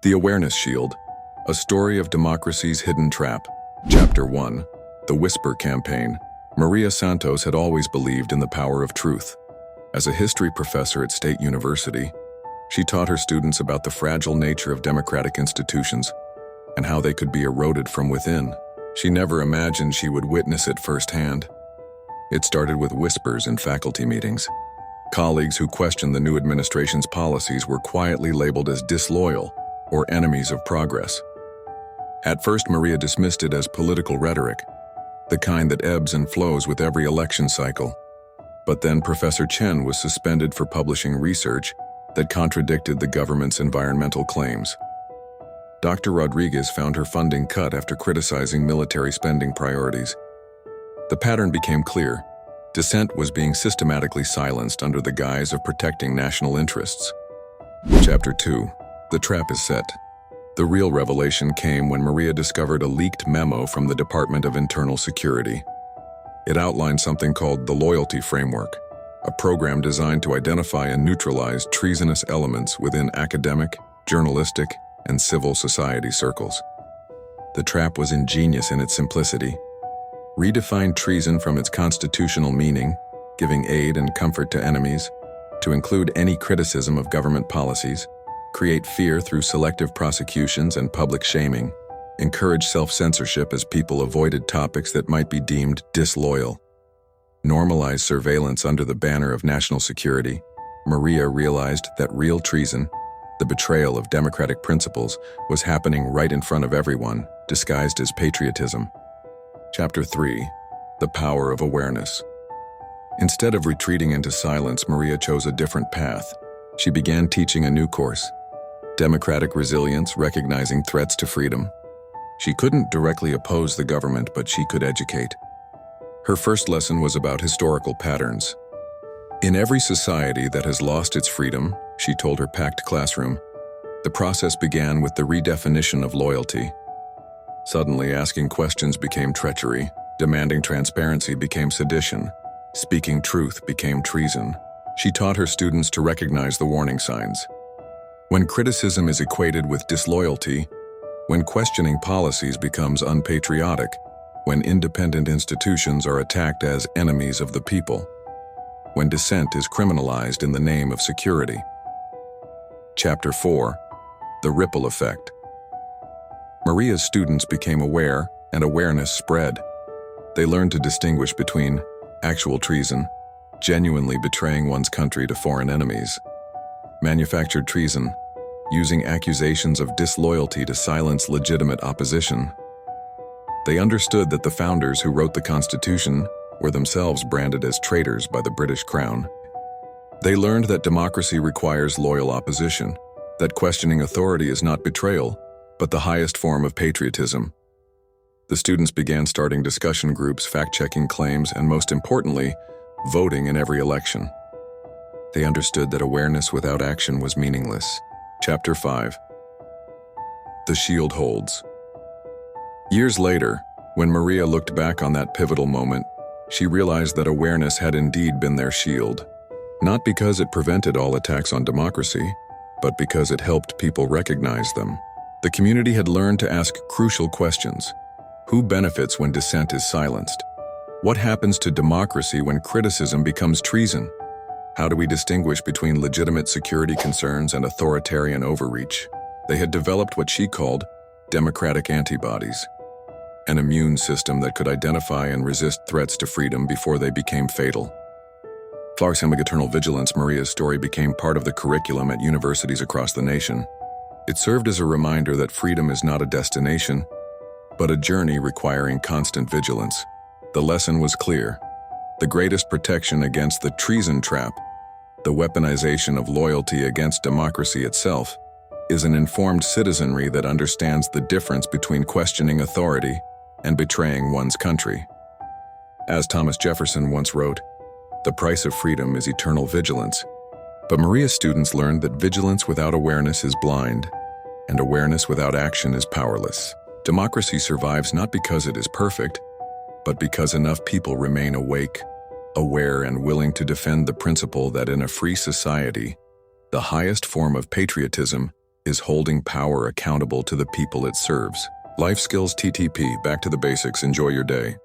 The Awareness Shield, a story of democracy's hidden trap. Chapter 1, The Whisper Campaign. Maria Santos had always believed in the power of truth. As a history professor at State University, she taught her students about the fragile nature of democratic institutions and how they could be eroded from within. She never imagined she would witness it firsthand. It started with whispers in faculty meetings. Colleagues who questioned the new administration's policies were quietly labeled as disloyal or enemies of progress. At first, Maria dismissed it as political rhetoric, the kind that ebbs and flows with every election cycle. But then Professor Chen was suspended for publishing research that contradicted the government's environmental claims. Dr. Rodriguez found her funding cut after criticizing military spending priorities. The pattern became clear. Dissent was being systematically silenced under the guise of protecting national interests. Chapter 2. The Trap is Set. The real revelation came when Maria discovered a leaked memo from the Department of Internal Security. It outlined something called the Loyalty Framework, a program designed to identify and neutralize treasonous elements within academic, journalistic, and civil society circles. The trap was ingenious in its simplicity. Redefine treason from its constitutional meaning, giving aid and comfort to enemies, to include any criticism of government policies, create fear through selective prosecutions and public shaming, encourage self-censorship as people avoided topics that might be deemed disloyal, normalize surveillance under the banner of national security. Maria realized that real treason, the betrayal of democratic principles, was happening right in front of everyone, disguised as patriotism. Chapter 3. The Power of Awareness. Instead of retreating into silence, Maria chose a different path. She began teaching a new course, Democratic Resilience, Recognizing Threats to Freedom. She couldn't directly oppose the government, but she could educate. Her first lesson was about historical patterns. In every society that has lost its freedom, she told her packed classroom, the process began with the redefinition of loyalty. Suddenly, asking questions became treachery, demanding transparency became sedition, speaking truth became treason. She taught her students to recognize the warning signs. When criticism is equated with disloyalty, when questioning policies becomes unpatriotic, when independent institutions are attacked as enemies of the people, when dissent is criminalized in the name of security. Chapter 4. The Ripple Effect. Maria's students became aware, and awareness spread. They learned to distinguish between actual treason, genuinely betraying one's country to foreign enemies, manufactured treason, using accusations of disloyalty to silence legitimate opposition. They understood that the founders who wrote the Constitution were themselves branded as traitors by the British Crown. They learned that democracy requires loyal opposition, that questioning authority is not betrayal, but the highest form of patriotism. The students began starting discussion groups, fact-checking claims, and most importantly, voting in every election. They understood that awareness without action was meaningless. Chapter 5. The Shield Holds. Years later, when Maria looked back on that pivotal moment, she realized that awareness had indeed been their shield, not because it prevented all attacks on democracy, but because it helped people recognize them. The community had learned to ask crucial questions. Who benefits when dissent is silenced? What happens to democracy when criticism becomes treason? How do we distinguish between legitimate security concerns and authoritarian overreach? They had developed what she called democratic antibodies, an immune system that could identify and resist threats to freedom before they became fatal. Flourishing eternal vigilance, Maria's story became part of the curriculum at universities across the nation. It served as a reminder that freedom is not a destination, but a journey requiring constant vigilance. The lesson was clear. The greatest protection against the treason trap, the weaponization of loyalty against democracy itself, is an informed citizenry that understands the difference between questioning authority and betraying one's country. As Thomas Jefferson once wrote, "The price of freedom is eternal vigilance." But Maria's students learned that vigilance without awareness is blind, and awareness without action is powerless. Democracy survives not because it is perfect, but because enough people remain awake, aware, and willing to defend the principle that in a free society, the highest form of patriotism is holding power accountable to the people it serves. Life Skills TTP, back to the basics. Enjoy your day.